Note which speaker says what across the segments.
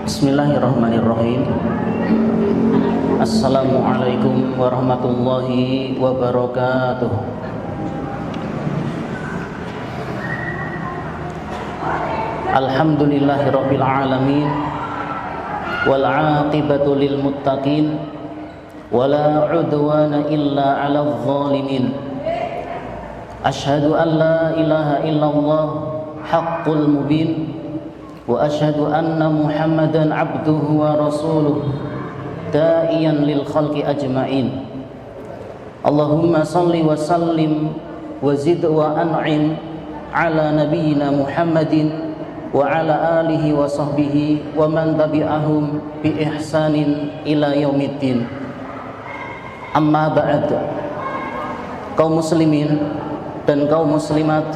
Speaker 1: Bismillahirrahmanirrahim. Assalamualaikum warahmatullahi wabarakatuh. Alhamdulillahirabbil alamin wal 'aqibatu lil muttaqin wala 'udwana illa 'alal zalimin. Asyhadu an la ilaha illallah haqqul mubin wa asyhadu anna Muhammadan abduhu wa rasuluh da'iyan lil khalqi ajma'in. Allahumma salli wa sallim wa zid wa an'im ala nabiyyina Muhammadin wa ala alihi wa sahbihi wa man tabi'ahum bi ihsanin ila yaumiddin. Amma ba'd. Kaum muslimin dan kaum muslimat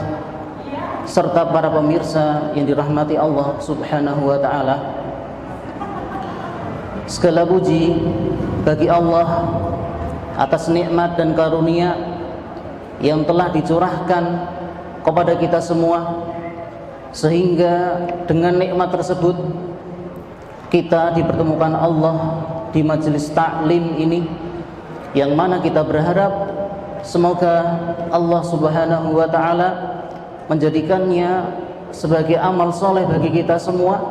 Speaker 1: serta para pemirsa yang dirahmati Allah Subhanahu wa ta'ala, segala puji bagi Allah atas nikmat dan karunia yang telah dicurahkan kepada kita semua, sehingga dengan nikmat tersebut kita dipertemukan Allah di majelis taklim ini, yang mana kita berharap semoga Allah Subhanahu wa ta'ala menjadikannya sebagai amal soleh bagi kita semua,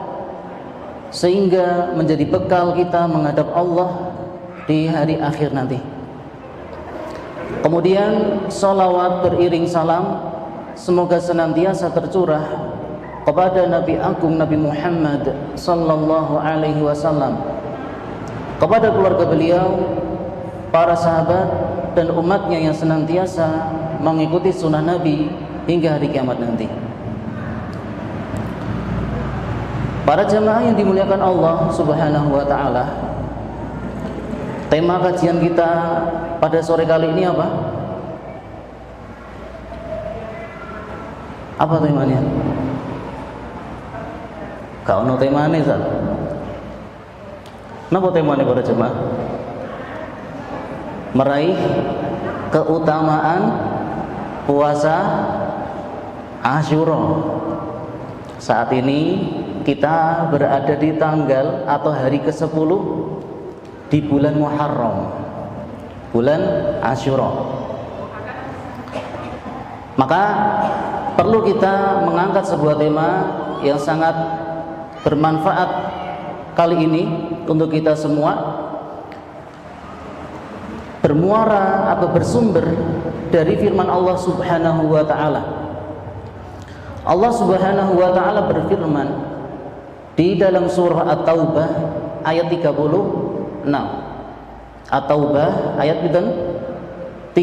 Speaker 1: sehingga menjadi bekal kita menghadap Allah di hari akhir nanti. Kemudian salawat beriring salam semoga senantiasa tercurah kepada Nabi Agung Nabi Muhammad sallallahu alaihi wasallam, kepada keluarga beliau, para sahabat dan umatnya yang senantiasa mengikuti sunnah Nabi hingga hari kiamat nanti. Para jamaah yang dimuliakan Allah Subhanahu wa ta'ala, tema kajian kita pada sore kali ini apa? Apa temanya? Kau no temanya, Zat? Napa temanya para jemaah? Meraih keutamaan puasa Asyura. Saat ini kita berada di tanggal atau hari ke-10 di bulan Muharram, bulan Asyura. Maka perlu kita mengangkat sebuah tema yang sangat bermanfaat kali ini untuk kita semua, bermuara atau bersumber dari firman Allah Subhanahu wa ta'ala. Allah Subhanahu wa ta'ala berfirman di dalam surah At-Taubah ayat 36. At-Taubah ayat 36.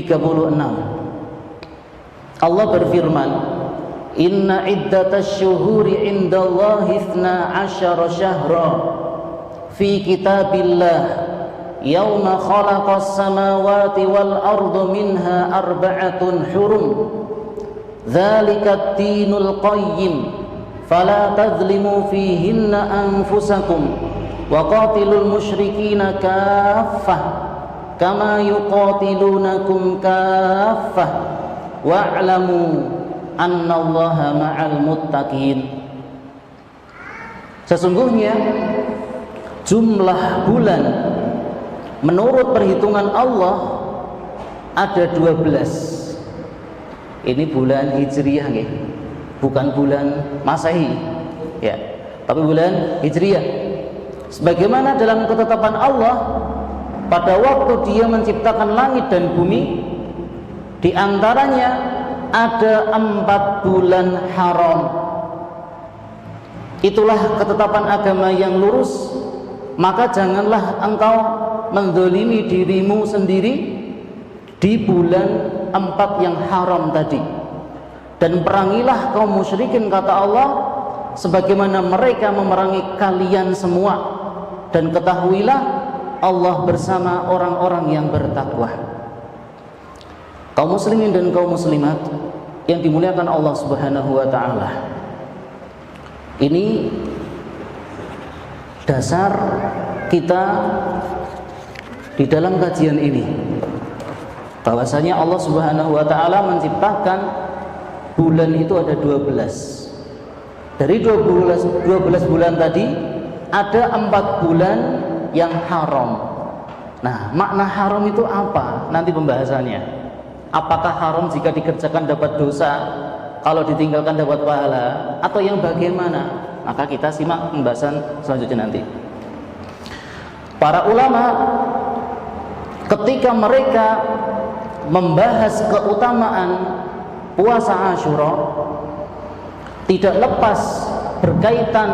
Speaker 1: Allah berfirman, "Inna iddatasy syuhuri 'indallahi 12 syahra fi kitabillah yauma khalaqas samawati wal arda minha arba'atun hurum dzalikat dinul qayyim fala tadzlimu fihinna anfusakum wa qatilul musyrikina kaffah kama yuqatilunakum kaffah wa'lamu annallaha ma'al muttaqin." Sesungguhnya jumlah bulan menurut perhitungan Allah ada 12. Ini bulan Hijriyah, bukan bulan Masehi, ya, tapi bulan Hijriyah. Sebagaimana dalam ketetapan Allah, pada waktu Dia menciptakan langit dan bumi, di antaranya ada 4 bulan haram. Itulah ketetapan agama yang lurus. Maka janganlah engkau menzalimi dirimu sendiri di bulan 4 yang haram tadi, dan perangilah kaum musyrikin, kata Allah, sebagaimana mereka memerangi kalian semua, dan ketahuilah Allah bersama orang-orang yang bertakwa. Kaum muslimin dan kaum muslimat yang dimuliakan Allah Subhanahu wa ta'ala, ini dasar kita di dalam kajian ini, bahwasanya Allah Subhanahu wa ta'ala menciptakan bulan itu ada 12. Dari 12 bulan tadi ada 4 bulan yang haram. Nah, makna haram itu apa? Nanti pembahasannya. Apakah haram jika dikerjakan dapat dosa, kalau ditinggalkan dapat pahala, atau yang bagaimana? Maka kita simak pembahasan selanjutnya nanti. Para ulama ketika mereka membahas keutamaan puasa Asyura, tidak lepas berkaitan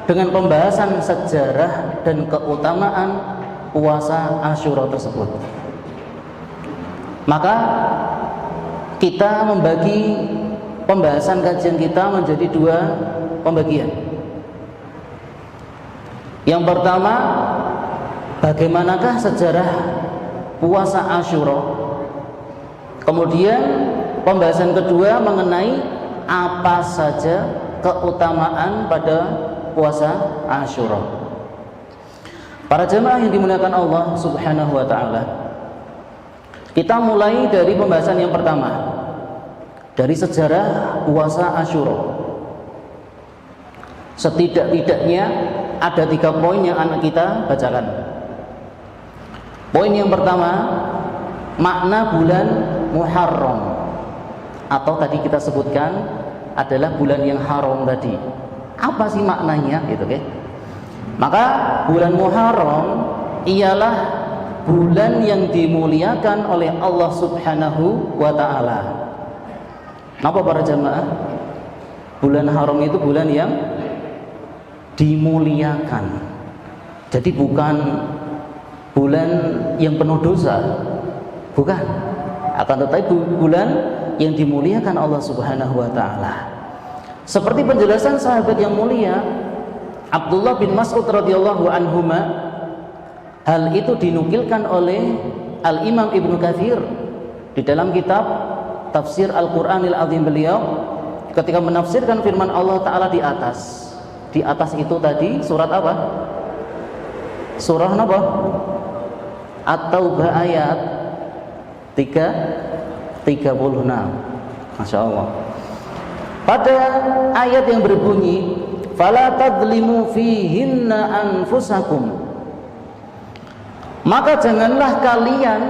Speaker 1: dengan pembahasan sejarah dan keutamaan puasa Asyura tersebut. Maka kita membagi pembahasan kajian kita menjadi 2 pembagian. Yang pertama, bagaimanakah sejarah puasa Asyura? Kemudian pembahasan kedua mengenai apa saja keutamaan pada puasa Asyura. Para jemaah yang dimuliakan Allah Subhanahu wa taala, kita mulai dari pembahasan yang pertama, dari sejarah puasa Asyura. Setidak-tidaknya ada 3 poin yang anak kita bacakan. Poin yang pertama, makna bulan Muharram, atau tadi kita sebutkan adalah bulan yang haram tadi. Apa sih maknanya gitu, okay? Maka bulan Muharram ialah bulan yang dimuliakan oleh Allah Subhanahu wa taala. Napa para jamaah? Bulan haram itu bulan yang dimuliakan. Jadi bukan bulan yang penuh dosa, bukan. Akan tetapi bulan yang dimuliakan Allah Subhanahu wa taala. Seperti penjelasan sahabat yang mulia Abdullah bin Mas'ud radhiyallahu anhuma, hal itu dinukilkan oleh Al-Imam Ibnu Katsir di dalam kitab Tafsir Al-Qur'anil Azim beliau ketika menafsirkan firman Allah taala di atas. Di atas itu tadi surat apa? Surah apa? At-Taubah ayat 36. Masya Allah. Pada ayat yang berbunyi fala tadlimu fihinna anfusakum, maka janganlah kalian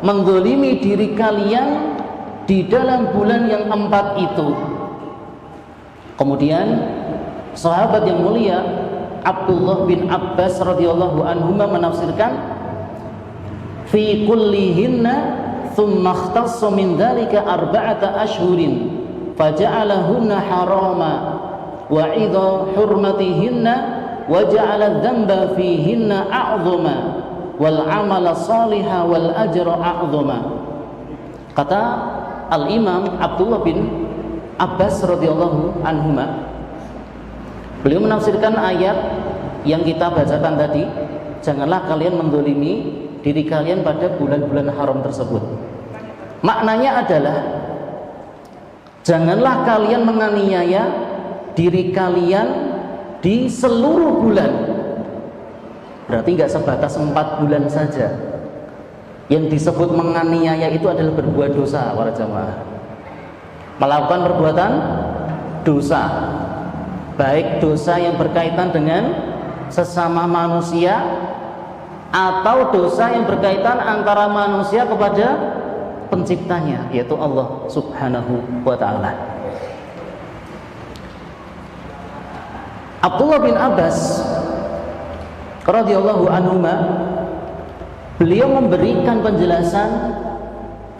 Speaker 1: mendzalimi diri kalian di dalam bulan yang 4 itu. Kemudian sahabat yang mulia Abdullah bin Abbas radhiyallahu anhuma menafsirkan fi kullihinna thumma ikhtassa min dzalika 4 ashhurin faja'alahunna harama wa idha hurmatihinna wa ja'ala dzamba fihinna a'zama wal amala salihah wal ajra a'zama. Kata Al-Imam Abdullah bin Abbas radhiyallahu anhuma, beliau menafsirkan ayat yang kita bacakan tadi, janganlah kalian mendolimi diri kalian pada bulan-bulan haram tersebut. Maknanya adalah janganlah kalian menganiaya diri kalian di seluruh bulan. Berarti nggak sebatas 4 bulan saja. Yang disebut menganiaya itu adalah berbuat dosa, para jamaah. Melakukan perbuatan dosa, baik dosa yang berkaitan dengan sesama manusia atau dosa yang berkaitan antara manusia kepada penciptanya, yaitu Allah Subhanahu wa ta'ala. Abdullah bin Abbas radhiyallahu anhuma, beliau memberikan penjelasan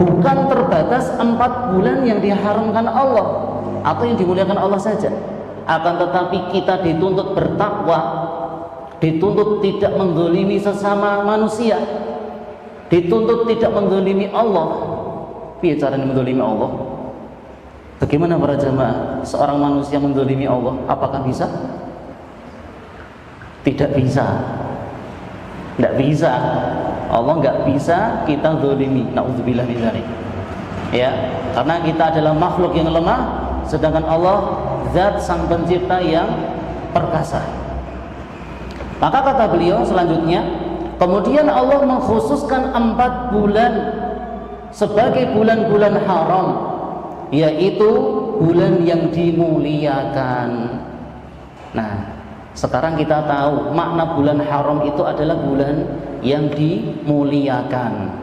Speaker 1: bukan terbatas 4 bulan yang diharamkan Allah atau yang dimuliakan Allah saja, akan tetapi kita dituntut bertakwa, dituntut tidak menzalimi sesama manusia, dituntut tidak menzalimi Allah. Piye caranya menzalimi Allah? Bagaimana para jamaah seorang manusia menzalimi Allah? Apakah bisa? Tidak bisa. Tidak bisa. Allah nggak bisa kita zalimi. Nauzubillah min dzalik. Ya, karena kita adalah makhluk yang lemah, sedangkan Allah zat sang pencipta yang perkasa. Maka kata beliau selanjutnya, kemudian Allah mengkhususkan 4 bulan sebagai bulan-bulan haram, yaitu bulan yang dimuliakan. Nah, Sekarang kita tahu makna bulan haram itu adalah bulan yang dimuliakan.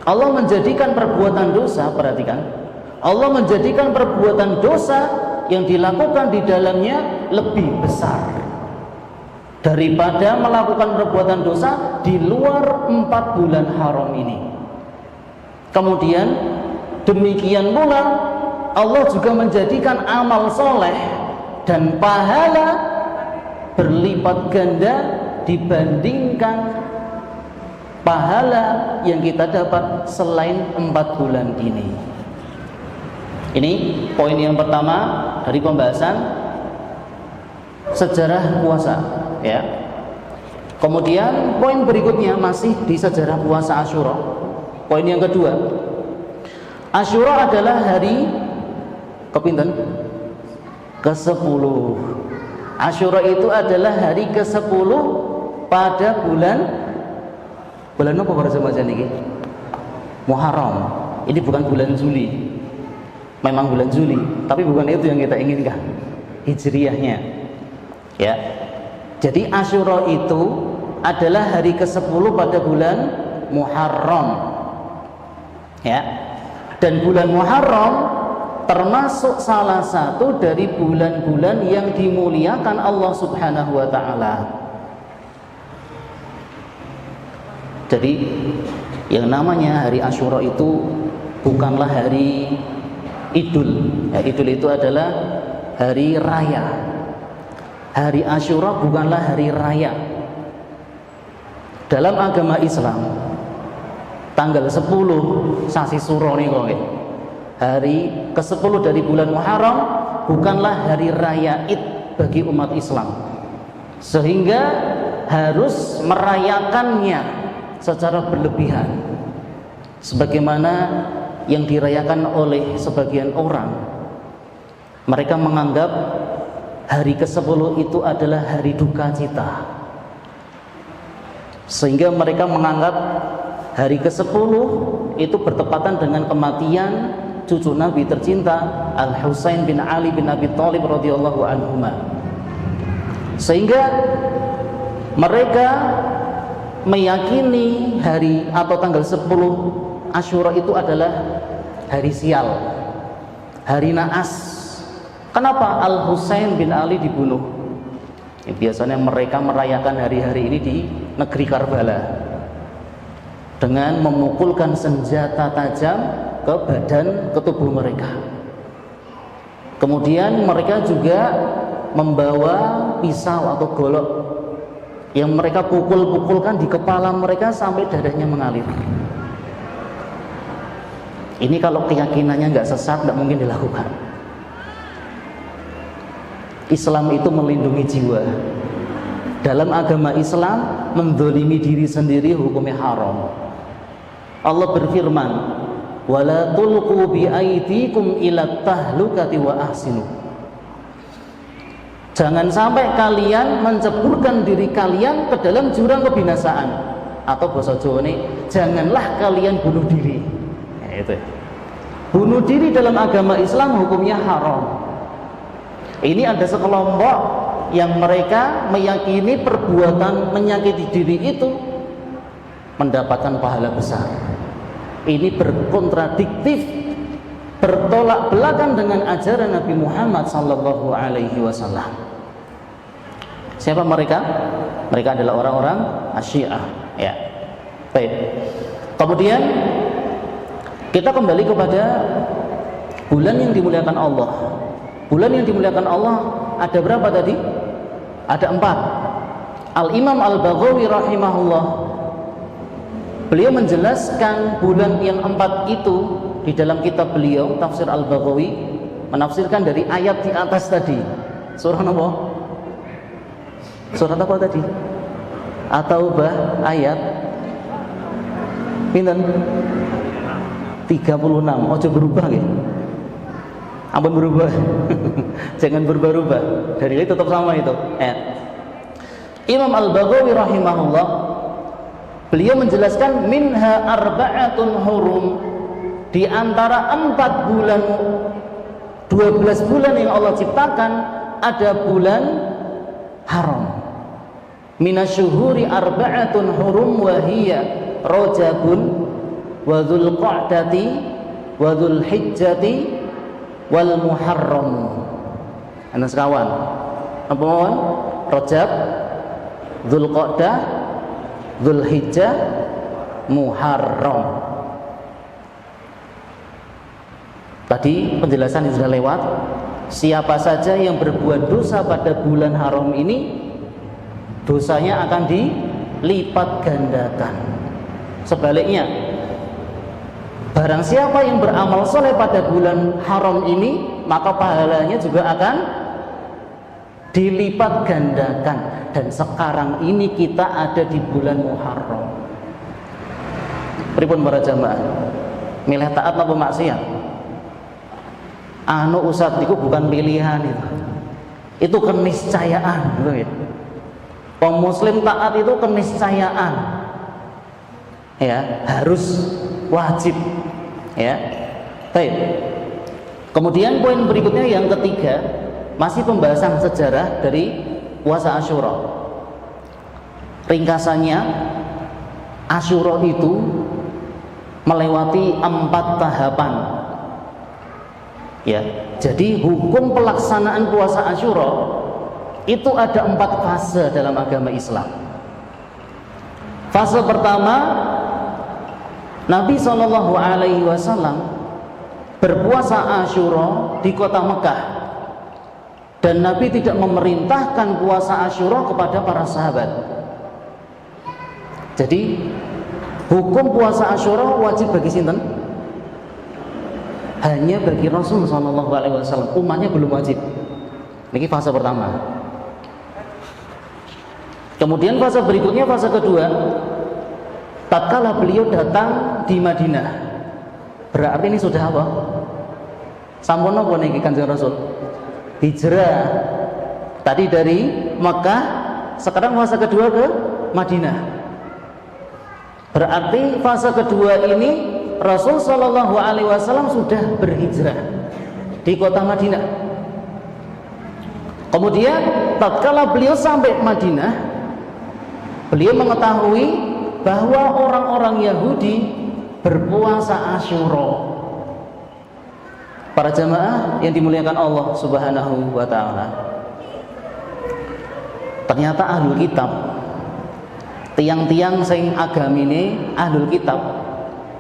Speaker 1: Allah menjadikan perbuatan dosa, perhatikan, Allah menjadikan perbuatan dosa yang dilakukan di dalamnya lebih besar daripada melakukan perbuatan dosa di luar 4 bulan haram ini. Kemudian demikian pula Allah juga menjadikan amal soleh dan pahala berlipat ganda dibandingkan pahala yang kita dapat selain 4 bulan ini. Ini poin yang pertama dari pembahasan sejarah puasa, ya. Kemudian poin berikutnya masih di sejarah puasa Asyura. Poin yang kedua, Asyura adalah hari kepinten? Ke-10. Asyura itu adalah hari ke-10 pada bulan apa para jemaah niki? Muharram. Ini bukan bulan Juli. Memang bulan Juli, tapi bukan itu yang kita inginkan. Hijriyahnya. Ya. Jadi Asyura itu adalah hari ke-10 pada bulan Muharram. Ya. Dan bulan Muharram termasuk salah satu dari bulan-bulan yang dimuliakan Allah Subhanahu wa ta'ala. Jadi yang namanya hari Asyura itu bukanlah hari Idul. Ya, Idul itu adalah hari raya. Hari Asyura bukanlah hari raya. Dalam agama Islam, tanggal 10 sasi Suro niku, hari ke-10 dari bulan Muharram bukanlah hari raya Id bagi umat Islam, sehingga harus merayakannya secara berlebihan sebagaimana yang dirayakan oleh sebagian orang. Mereka menganggap hari ke-10 itu adalah hari duka cita, sehingga mereka menganggap hari ke-10 itu bertepatan dengan kematian cucu Nabi tercinta Al-Husain bin Ali bin Abi Thalib radhiyallahu anhuma. Sehingga mereka meyakini hari atau tanggal 10 Asyura itu adalah hari sial, hari naas. Kenapa Al-Husain bin Ali dibunuh? Ya, biasanya mereka merayakan hari-hari ini di negeri Karbala dengan memukulkan senjata tajam ke badan, ke tubuh mereka. Kemudian mereka juga membawa pisau atau golok yang mereka pukul-pukulkan di kepala mereka sampai dadanya mengalir. Ini kalau keyakinannya nggak sesat, nggak mungkin dilakukan. Islam itu melindungi jiwa. Dalam agama Islam, mendolimi diri sendiri hukumnya haram. Allah berfirman, wala tulqu bi aydikum ila tahlukati wa ahsinu. Jangan sampai kalian menceburkan diri kalian ke dalam jurang kebinasaan. Atau bahasa Jawa ini, janganlah kalian bunuh diri. Ya, itu. Bunuh diri dalam agama Islam hukumnya haram. Ini ada sekelompok yang mereka meyakini perbuatan menyakiti diri itu mendapatkan pahala besar. Ini berkontradiktif, bertolak belakang dengan ajaran Nabi Muhammad sallallahu alaihi wasallam. Siapa mereka? Mereka adalah orang-orang Syiah, ya. Baik. Kemudian kita kembali kepada bulan yang dimuliakan Allah. Bulan yang dimuliakan Allah ada berapa tadi? Ada 4. Al-Imam Al-Baghawi rahimahullah, beliau menjelaskan bulan yang 4 itu di dalam kitab beliau Tafsir Al-Baghawi, menafsirkan dari ayat di atas tadi. Surah apa? Surat apa tadi? At-Taubah ayat pinten? 36. Ojo berubah nggih. Ampun berubah. Jangan berubah-ubah. Dari itu tetap sama itu. Imam Al-Baghawi rahimahullah, beliau menjelaskan minha arba'atun hurum, di antara 4 bulan 12 bulan yang Allah ciptakan, ada bulan haram. Minasyuhuri arba'atun hurum wa hiya Rajabun wa Dzulqa'dati wa Dzulhijjati wal Muharram. Ana sekawan. Apa mawon? Rajab, Dzulqa'dah, Dzulhijjah, Muharram. Tadi penjelasan yang sudah lewat. Siapa saja yang berbuat dosa pada bulan haram ini, dosanya akan dilipat gandakan. Sebaliknya, barang siapa yang beramal soleh pada bulan haram ini, maka pahalanya juga akan dilipat gandakan. Dan sekarang ini kita ada di bulan Muharram. Pripun para jamaah? Milih taat apa maksiat? Anu Ustaz itu bukan pilihan itu keniscayaan, gitu ya. Kaum muslim taat itu keniscayaan, ya, harus, wajib, ya. Baik. Kemudian poin berikutnya yang ketiga, masih pembahasan sejarah dari puasa Asyura. Ringkasannya, Asyura itu melewati 4 tahapan. Ya, jadi hukum pelaksanaan puasa Asyura itu ada 4 fase dalam agama Islam. Fase pertama, Nabi SAW berpuasa Asyura di kota Mekah, dan Nabi tidak memerintahkan puasa Asyura kepada para sahabat. Jadi hukum puasa Asyura wajib bagi sinten? Hanya bagi Rasul SAW. Umatnya belum wajib. Ini fase pertama. Kemudian fase berikutnya, fase kedua, tatkala beliau datang di Madinah, berarti ini sudah apa? Sampun apa niki Kanjeng Rasul? Hijrah. Tadi dari Mekah, sekarang fase kedua ke Madinah. Berarti fase kedua ini Rasul Shallallahu Alaihi Wasallam sudah berhijrah di kota Madinah. Kemudian tatkala beliau sampai Madinah, beliau mengetahui bahwa orang-orang Yahudi berpuasa Asyura. Para jamaah yang dimuliakan Allah Subhanahu wa Ta'ala, ternyata ahlul kitab, tiang-tiang sing agamine ahlul kitab.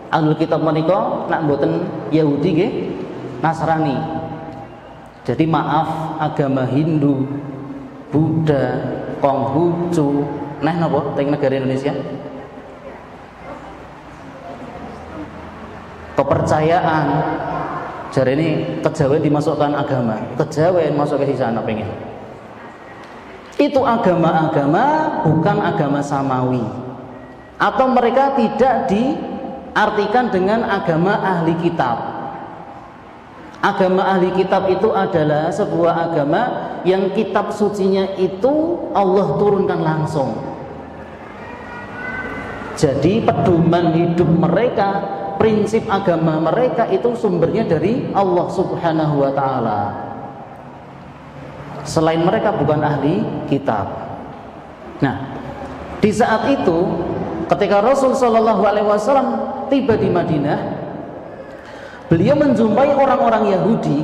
Speaker 1: Ahlul kitab menika nak mboten Yahudi nggih, Nasrani. Jadi maaf, agama Hindu, Buddha, Konghucu, nah napa teng negara Indonesia? Kepercayaan jare ini kejawen dimasukkan agama, kejawen masuk ke sana pengen. Itu agama-agama bukan agama samawi, atau mereka tidak diartikan dengan agama ahli kitab. Agama ahli kitab itu adalah sebuah agama yang kitab sucinya itu Allah turunkan langsung. Jadi pedoman hidup mereka, prinsip agama mereka itu sumbernya dari Allah Subhanahu wa Ta'ala. Selain mereka bukan ahli kitab. Nah, di saat itu ketika Rasul Shallallahu Alaihi Wasallam tiba di Madinah, beliau menjumpai orang-orang Yahudi.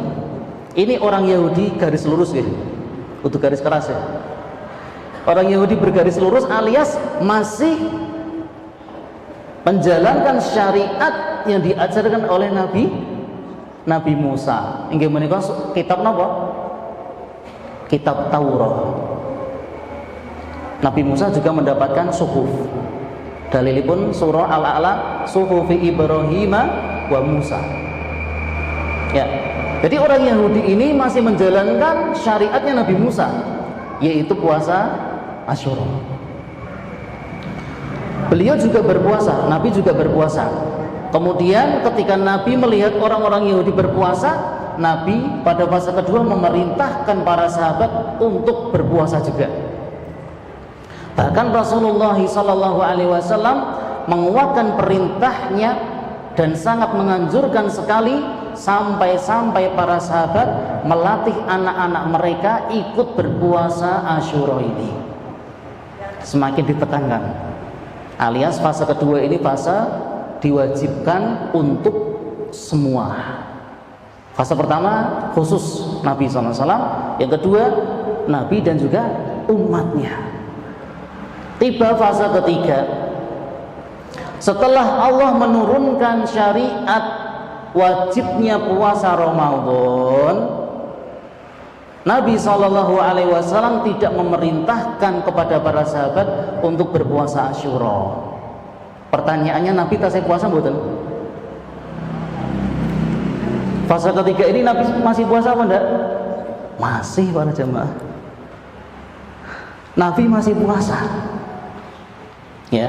Speaker 1: Ini orang Yahudi garis lurus ya, untuk garis keras ya. Orang Yahudi bergaris lurus alias masih menjalankan syariat yang diajarkan oleh Nabi Musa. Inggih menika kitab napa? Kitab Taurat. Nabi Musa juga mendapatkan suhuf. Dalilipun surah Al-A'la, suhufi Ibrahim wa Musa. Ya. Jadi orang Yahudi ini masih menjalankan syariatnya Nabi Musa, yaitu puasa Asyura. Beliau juga berpuasa, Nabi juga berpuasa. Kemudian ketika Nabi melihat orang-orang Yahudi berpuasa, Nabi pada fase kedua memerintahkan para sahabat untuk berpuasa juga. Bahkan Rasulullah SAW menguatkan perintahnya dan sangat menganjurkan sekali sampai para sahabat melatih anak-anak mereka ikut berpuasa Asyura ini. Semakin ditekankan, alias fase kedua ini fase diwajibkan untuk semua. Fase pertama khusus Nabi SAW, yang kedua Nabi dan juga umatnya. Tiba fase ketiga, setelah Allah menurunkan syariat wajibnya puasa Ramadan, Nabi SAW tidak memerintahkan kepada para sahabat untuk berpuasa Asyura. Pertanyaannya, Nabi tasih puasa mboten? Fase ketiga ini Nabi masih puasa apa enggak? Masih, para jemaah. Nabi masih puasa. Ya.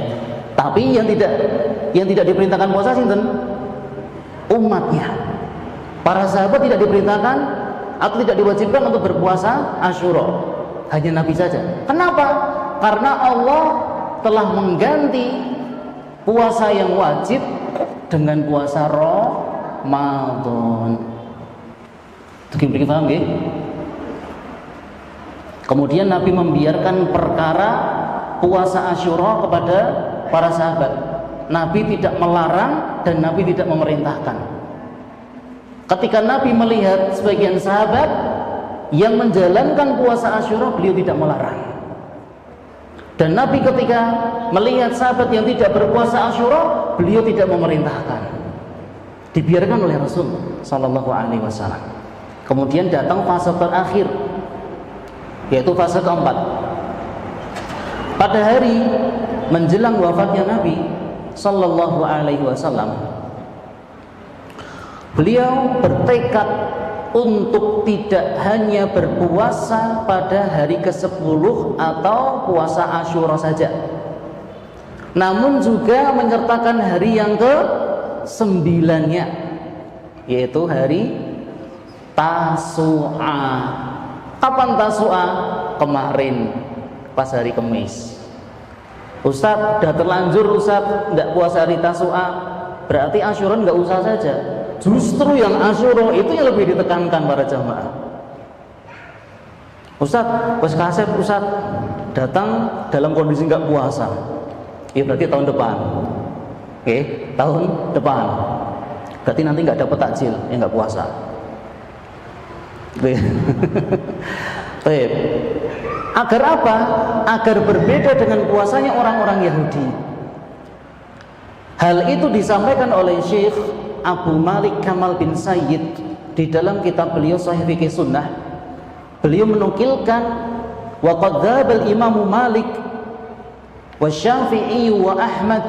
Speaker 1: Tapi yang tidak diperintahkan puasa sinten? Umatnya. Para sahabat tidak diperintahkan atau tidak diwajibkan untuk berpuasa Asyura. Hanya Nabi saja. Kenapa? Karena Allah telah mengganti puasa yang wajib dengan puasa Ramadan. Begini paham nggih? Kemudian Nabi membiarkan perkara puasa Asyura kepada para sahabat. Nabi tidak melarang dan Nabi tidak memerintahkan. Ketika Nabi melihat sebagian sahabat yang menjalankan puasa Asyura, beliau tidak melarang. Dan Nabi ketika melihat sahabat yang tidak berpuasa Asyura, beliau tidak memerintahkan. Dibiarkan oleh Rasul sallallahu alaihi wasallam. Kemudian datang fase terakhir, yaitu fase keempat. Pada hari menjelang wafatnya Nabi sallallahu alaihi wasallam, beliau bertekad untuk tidak hanya berpuasa pada hari ke-10 atau puasa Asyura saja, namun juga menyertakan hari yang ke-9-nya, yaitu hari Tasu'a. Kapan Tasu'a? Kemarin pas hari Kamis. Ustadz, udah terlanjur Ustadz nggak puasa hari Tasu'a, berarti Asyura nggak usah saja. Justru yang Asyura itu yang lebih ditekankan para jamaah. Ustadz, bos kasep Ustadz datang dalam kondisi nggak puasa, ya berarti tahun depan. Oke, tahun depan. Berarti nanti nggak dapat takjil, ya nggak puasa. Baik. Agar apa? Agar berbeda dengan puasanya orang-orang Yahudi. Hal itu disampaikan oleh Syekh Abu Malik Kamal bin Sayyid di dalam kitab beliau Sahih Fiqh Sunnah. Beliau menukilkan wa qad dzhabal Imam Malik wa Syafi'i wa Ahmad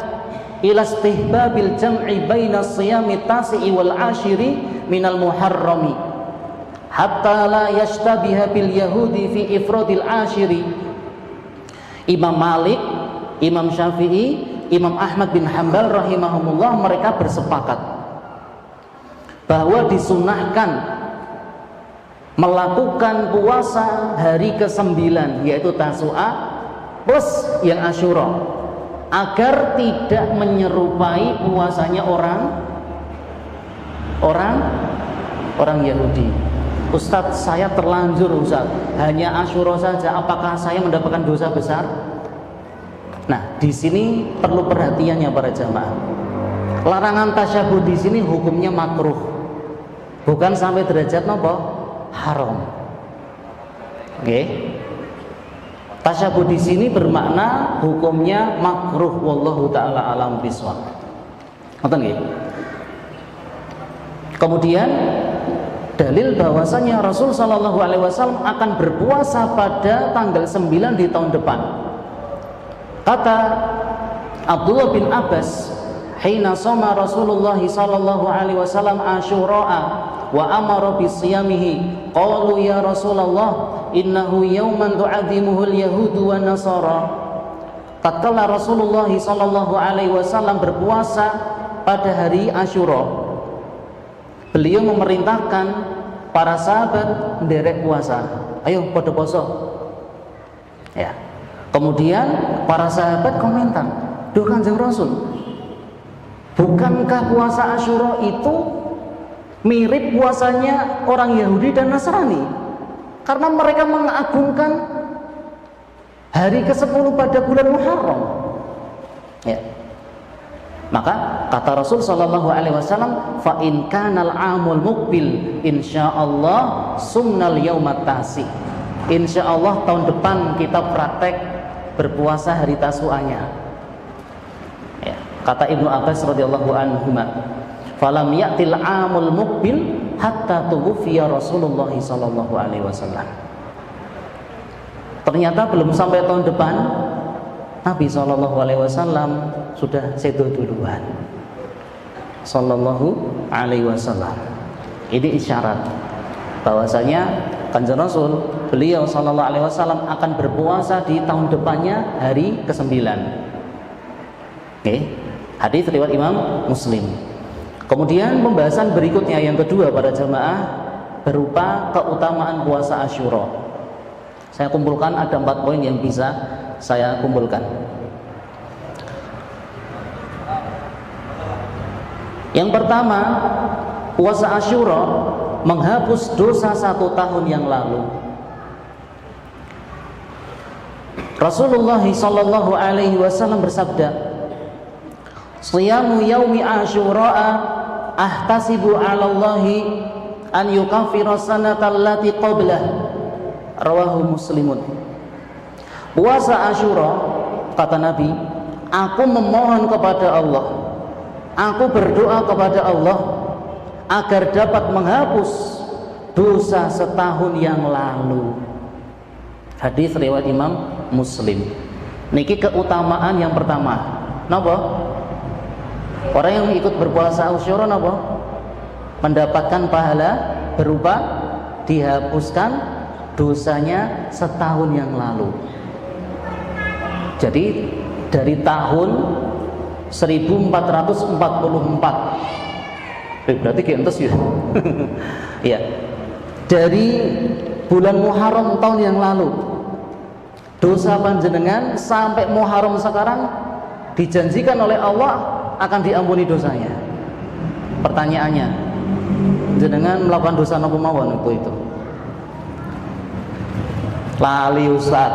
Speaker 1: ila istihbabil jam'i baina siyami tasi'i wal 'ashiri minal muharrami hatta la yashtabiha bil yahudi fi ifradil 'ashiri. Imam Malik, Imam Syafi'i, Imam Ahmad bin Hanbal rahimahumullah, mereka bersepakat bahwa disunahkan melakukan puasa hari ke-9, yaitu Tasu'a plus yang Asyura, agar tidak menyerupai puasanya orang Yahudi. Ustadz, saya terlanjur Ustadz hanya Asyura saja, apakah saya mendapatkan dosa besar? Nah, di sini perlu perhatiannya para jamaah. Larangan tasyabuh di sini hukumnya makruh, bukan sampai derajat nopo haram. Oke. Tasyabuh di sini bermakna hukumnya makruh, wallahu taala alam bisawab. Ngoten nggih. Kemudian dalil bahwasanya Rasul sallallahu alaihi wasallam akan berpuasa pada tanggal 9 di tahun depan. Kata Abdullah bin Abbas, hina shoma Rasulullah sallallahu alaihi wasallam Asyura'a wa amara bisiyamihi, qalu ya Rasulullah innahu yauman tu'adzimuhul yahudu wa nasara. Tatkala Rasulullah sallallahu alaihi wasallam berpuasa pada hari Asyura, beliau memerintahkan para sahabat nderek puasa. Ayo pada poso. Ya. Kemudian para sahabat komentar, "Duh Kanjeng Rasul, bukankah puasa Asyura itu mirip puasanya orang Yahudi dan Nasrani, karena mereka mengagungkan hari ke-10 pada bulan Muharram. Ya. Maka kata Rasul sallallahu alaihi wasallam, fa in kanal amul muqbil insyaallah sumnal yaumat tasi. Insyaallah tahun depan kita praktek berpuasa hari Tasu'anya. Ya. Kata Ibnu Abbas radhiyallahu anhuma, falam ya'til amul muqbil hatta tuwfiya Rasulullah sallallahu alaihi wasallam. Ternyata belum sampai tahun depan Nabi sallallahu alaihi wasallam sudah sedo duluan. Sallallahu alaihi wasallam. Ini isyarat bahwasanya Kanjeng Rasul, beliau sallallahu alaihi wasallam akan berpuasa di tahun depannya hari ke-9. Oke. Hadis riwayat Imam Muslim. Kemudian pembahasan berikutnya yang kedua para jamaah berupa keutamaan puasa Asyura. Saya kumpulkan ada 4 poin yang bisa saya kumpulkan. Yang pertama, puasa Asyura menghapus dosa 1 tahun yang lalu. Rasulullah sallallahu alaihi wasallam bersabda, "Shiyamu yaumi Asyura'a ahtasibu 'ala Allahi an yukaffira sanata allati qablah." Rawahu Muslimun. Puasa Asyura, kata Nabi, aku memohon kepada Allah, aku berdoa kepada Allah agar dapat menghapus dosa setahun yang lalu. Hadis riwayat Imam Muslim. Niki keutamaan yang pertama. Napa? Orang yang ikut berpuasa Asyura napa? Mendapatkan pahala berupa dihapuskan dosanya setahun yang lalu. Jadi dari tahun 1444, berarti gentes ya. Ya. Dari bulan Muharram tahun yang lalu, dosa panjenengan sampai Muharram sekarang dijanjikan oleh Allah akan diampuni dosanya. Pertanyaannya, jenengan melakukan dosa napa mawon itu? Lali Ustaz.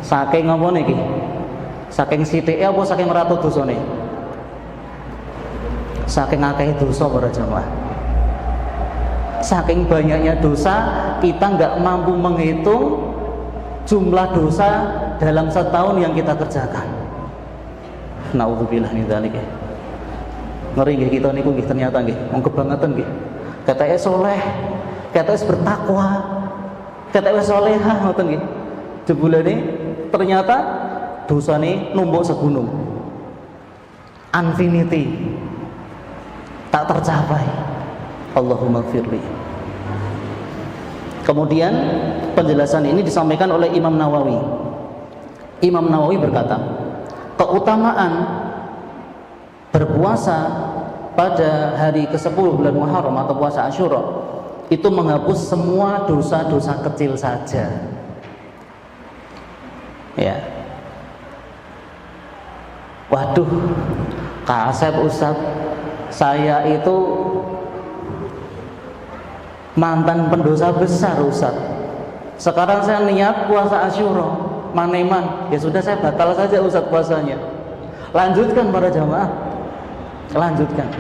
Speaker 1: Saking apa niki? Saking sithike apa saking ratut dosane? Saking akeh dosa para jamaah. Saking banyaknya dosa, kita nggak mampu menghitung jumlah dosa dalam setahun yang kita kerjakan. Nauzubillah min dzalik. Ngeri nggih kita niku nggih ternyata nggih wong kebangetan nggih. Katanya soleh, katanya bertakwa, katanya solehah ngoten nggih. Jebulane ternyata dosane numpuk segunung. Infinity. Tak tercapai. Allahumma gfirli. Kemudian penjelasan ini disampaikan oleh Imam Nawawi. Imam Nawawi berkata, keutamaan berpuasa pada hari ke-10 bulan Muharram atau puasa Asyura itu menghapus semua dosa-dosa kecil saja. Ya. Waduh, kasep Ustaz, saya itu mantan pendosa besar Ustaz. Sekarang saya niat puasa Asyura, maneman, ya sudah saya batal saja Ustaz puasanya. Lanjutkan para jamaah, lanjutkan.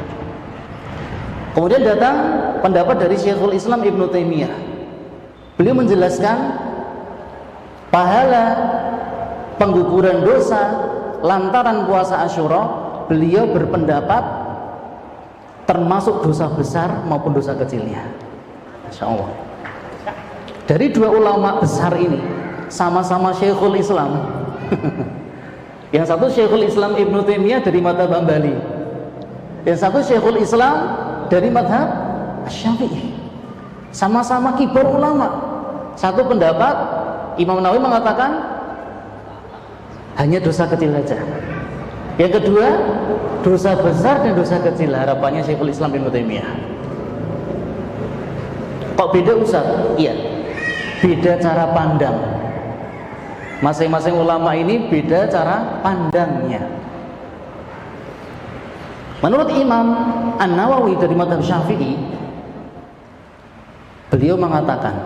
Speaker 1: Kemudian datang pendapat dari Syekhul Islam Ibnu Taimiyah. Beliau menjelaskan pahala pengguguran dosa lantaran puasa Asyura. Beliau berpendapat termasuk dosa besar maupun dosa kecilnya. Masya Allah. Dari dua ulama besar ini sama-sama Syekhul Islam. Yang satu Syekhul Islam Ibnu Taimiyah dari mazhab Hambali, yang satu Syekhul Islam dari mazhab Syafi'i. Sama-sama kibar ulama. Satu pendapat, Imam Nawawi mengatakan hanya dosa kecil saja. Yang kedua, dosa besar dan dosa kecil. Harapannya Syekhul Islam Ibnu Taimiyah. Kok beda Ustaz? Iya, beda cara pandang. Masing-masing ulama ini beda cara pandangnya. Menurut Imam An-Nawawi dari mazhab Syafi'i, beliau mengatakan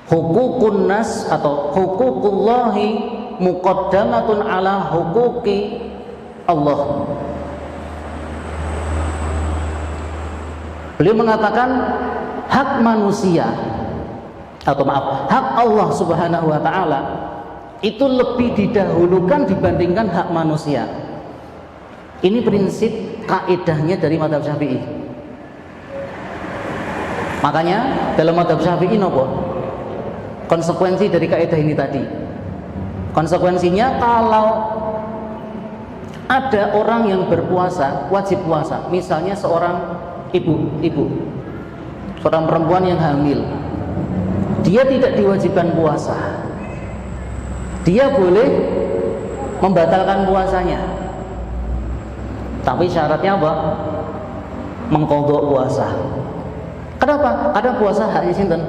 Speaker 1: hukukun nas atau hukukullahi muqaddamatun ala hukuki Allah. Beliau mengatakan hak manusia atau hak Allah Subhanahu wa taala itu lebih didahulukan dibandingkan hak manusia. Ini prinsip kaidahnya dari mazhab Syafi'i. Makanya dalam mazhab Syafi'i nopo? Konsekuensi dari kaidah ini tadi. Konsekuensinya kalau ada orang yang berpuasa, wajib puasa. Misalnya seorang ibu, seorang perempuan yang hamil, dia tidak diwajibkan puasa. Dia boleh membatalkan puasanya, tapi syaratnya apa? Mengqadha puasa. Kenapa? Karena puasa haknya sinten?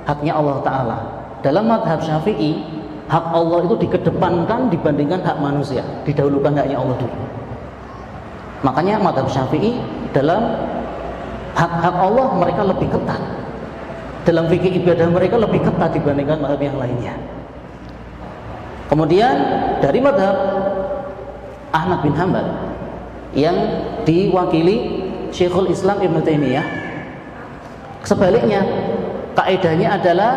Speaker 1: Haknya Allah Ta'ala. Dalam mazhab Syafi'i, hak Allah itu dikedepankan dibandingkan hak manusia, didahulukan haknya Allah dulu. Makanya mazhab Syafi'i dalam hak-hak Allah mereka lebih ketat. Dalam fikih ibadah mereka lebih ketat dibandingkan mazhab yang lainnya. Kemudian dari mazhab Ahmad bin Hanbal yang diwakili Syekhul Islam Ibnu Taimiyah, sebaliknya kaidahnya adalah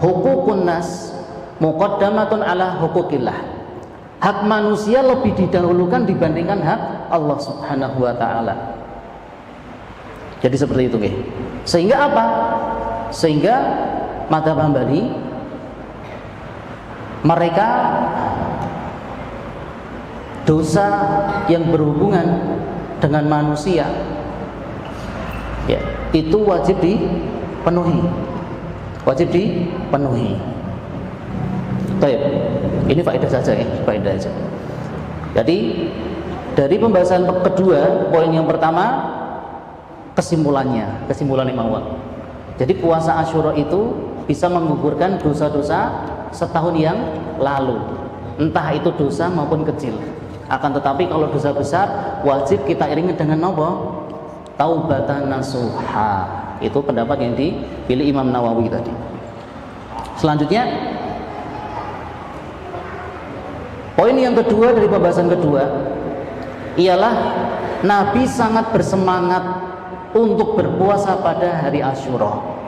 Speaker 1: hukukun nas muqaddamatun ala hukukillah. Hak manusia lebih didahulukan dibandingkan hak Allah Subhanahu wa taala. Jadi seperti itu, nggih. Sehingga apa? Sehingga mazhab Hambali mereka dosa yang berhubungan dengan manusia ya, itu wajib dipenuhi. Wajib dipenuhi. Baik. Ini faedah saja ya, faedah saja. Jadi dari pembahasan kedua, poin yang pertama kesimpulan Imam. Jadi puasa Asyura itu bisa menggugurkan dosa-dosa setahun yang lalu, entah itu dosa maupun kecil. Akan tetapi kalau dosa besar wajib kita iringi dengan apa? Taubatan nasuha. Itu pendapat yang dipilih Imam Nawawi tadi. Selanjutnya poin yang kedua dari pembahasan kedua ialah Nabi sangat bersemangat untuk berpuasa pada hari Asyura.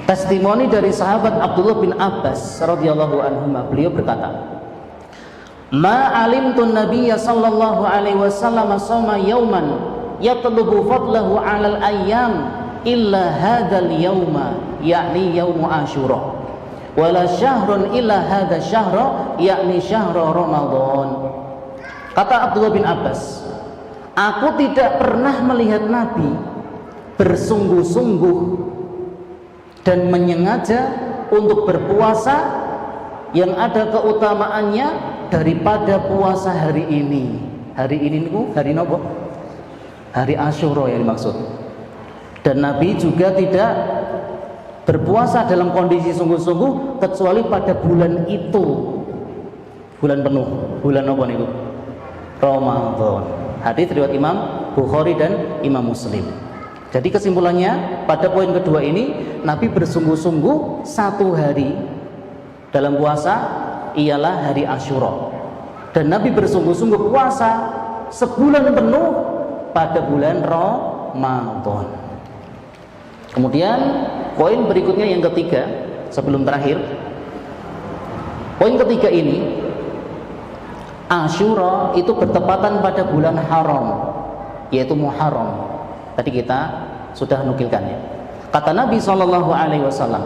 Speaker 1: Testimoni dari sahabat Abdullah bin Abbas radhiyallahu anhuma, beliau berkata, "Ma alimtun nabiyya sallallahu alaihi wasallam shoma yauman yatlubu fadlahu 'alal ayyam illa hadzal yauma, yakni yaumu Asyura. Wala syahrun illa hadzal syahra, yakni syahra Ramadan." Kata Abdullah bin Abbas, "Aku tidak pernah melihat Nabi bersungguh-sungguh dan menyengaja untuk berpuasa yang ada keutamaannya daripada puasa hari ini. Hari ini itu hari nopo? Hari Asyura yang dimaksud. Dan Nabi juga tidak berpuasa dalam kondisi sungguh-sungguh kecuali pada bulan itu. Bulan penuh. Bulan apa itu? Ramadan. Hadis riwayat Imam Bukhari dan Imam Muslim. Jadi kesimpulannya pada poin kedua ini, Nabi bersungguh-sungguh satu hari dalam puasa ialah hari Asyura, dan Nabi bersungguh-sungguh puasa sebulan penuh pada bulan Ramadan. Kemudian poin berikutnya yang ketiga sebelum terakhir, poin ketiga ini, Asyura itu bertepatan pada bulan haram, yaitu Muharram. Tadi kita sudah nukilkannya. Kata Nabi SAW,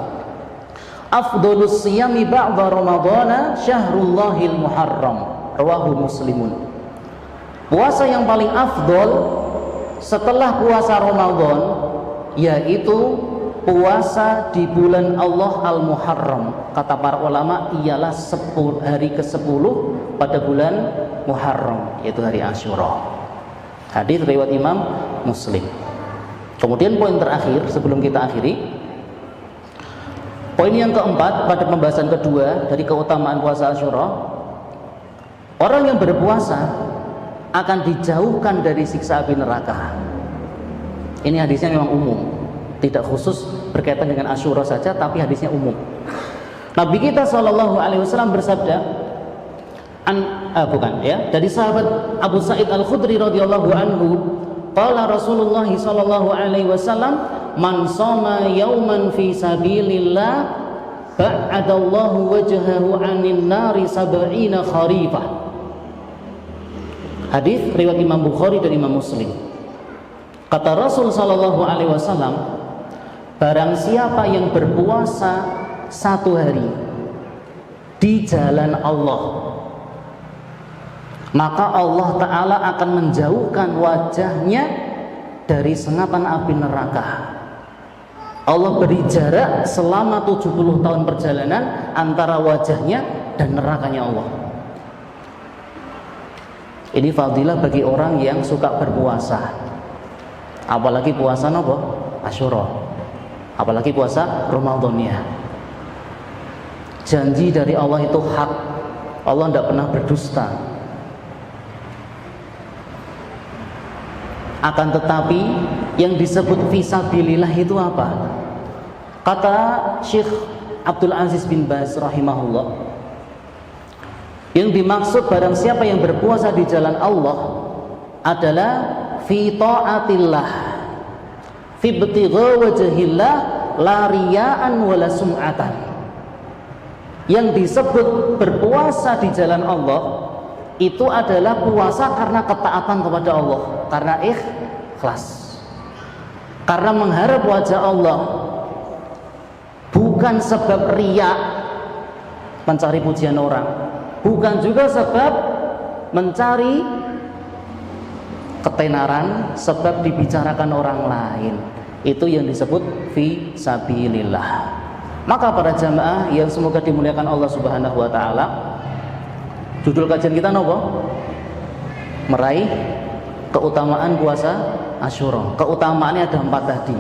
Speaker 1: "Afdhalus siyami ba'da Ramadhana syahrullahil muharram." Rawahu Muslimun. Puasa yang paling afdol setelah puasa Ramadan yaitu puasa di bulan Allah Al-Muharram. Kata para ulama ialah hari ke-10 pada bulan Muharram, yaitu hari Asyura. Hadis riwayat Imam Muslim. Kemudian poin terakhir sebelum kita akhiri, poin yang keempat pada pembahasan kedua dari keutamaan puasa Asyura, Orang yang berpuasa akan dijauhkan dari siksa api neraka. Ini hadisnya memang umum, tidak khusus berkaitan dengan Asyura saja, tapi hadisnya umum. Nabi kita SAW bersabda, dari sahabat Abu Sa'id Al-Khudri radhiyallahu anhu, qala Rasulullah SAW, man shoma yauman fi sabilillah ba'adallahu wajhahu 'anil nari sab'ina kharifah. Hadis riwayat Imam Bukhari dan Imam Muslim. Kata Rasul sallallahu alaihi wasallam, barang siapa yang berpuasa satu hari di jalan Allah, maka Allah Ta'ala akan menjauhkan wajahnya dari sengatan api neraka. Allah beri jarak selama 70 tahun perjalanan antara wajahnya dan nerakanya Allah. Ini fadilah bagi orang yang suka berpuasa. Apalagi puasa apa? Asyura. Apalagi puasa Ramadannya. Janji dari Allah itu hak. Allah tidak pernah berdusta. Akan tetapi yang disebut fisabilillah itu apa? Kata Syekh Abdul Aziz bin Baz rahimahullah, yang dimaksud barang siapa yang berpuasa di jalan Allah adalah fi ta'atillah, fi ibtigha wajhillah, la riya'an wala sum'atan. Yang disebut berpuasa di jalan Allah itu adalah puasa karena ketaatan kepada Allah, karena ikhlas, karena mengharap wajah Allah, bukan sebab riya, mencari pujian orang, bukan juga sebab mencari ketenaran, sebab dibicarakan orang lain. Itu yang disebut fi sabilillah. Maka para jamaah yang semoga dimuliakan Allah Subhanahu wa taala, judul kajian kita nopo? Meraih keutamaan puasa Asyura. Keutamaannya ada 4 tadi.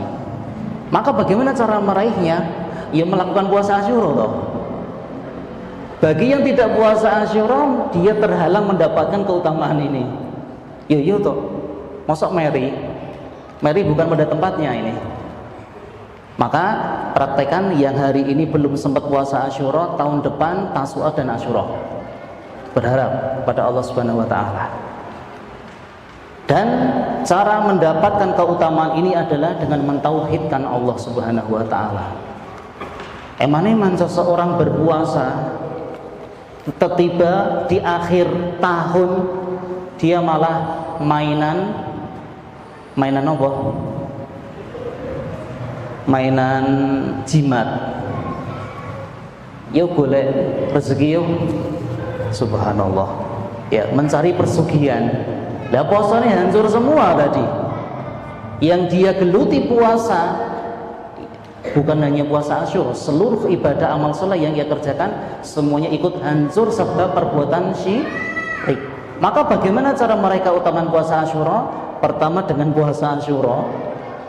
Speaker 1: Maka bagaimana cara meraihnya? Ya melakukan puasa Asyura toh. Bagi yang tidak puasa Asyura, dia terhalang mendapatkan keutamaan ini. Iya toh. Mosok Mary bukan pada tempatnya ini. Maka praktekan yang hari ini belum sempat puasa Asyura, tahun depan Tasu'a dan Asyura. Berharap pada Allah Subhanahu wa taala. Dan cara mendapatkan keutamaan ini adalah dengan mentauhidkan Allah Subhanahu wa taala. Eman seseorang berpuasa tiba di akhir tahun dia malah mainan apa? Mainan jimat. Yuk boleh rezeki yuk. Subhanallah. Ya, mencari persugihan. Lah puasanya hancur semua tadi. Yang dia geluti puasa bukan hanya puasa Asyura, seluruh ibadah amal soleh yang ia kerjakan semuanya ikut hancur sebab perbuatan syirik. Maka bagaimana cara mereka utaman puasa Asyura? Pertama dengan puasa Asyura,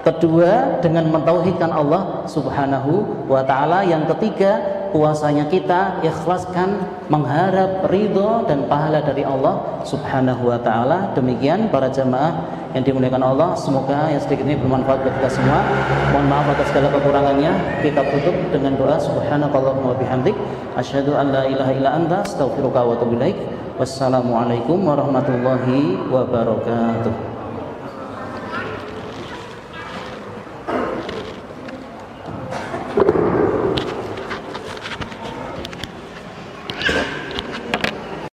Speaker 1: kedua dengan mentauhidkan Allah Subhanahu wa taala, yang ketiga puasanya kita ikhlaskan mengharap ridho dan pahala dari Allah Subhanahu wa taala. Demikian para jamaah yang dimuliakan Allah, semoga yang sedikit ini bermanfaat buat kita semua. Mohon maaf atas segala kekurangannya. Kita tutup dengan doa subhanakallahumma wa bihamdik asyhadu an la ilaha illa anta astaghfiruka wa atubu ilaik. Wassalamualaikum warahmatullahi wabarakatuh.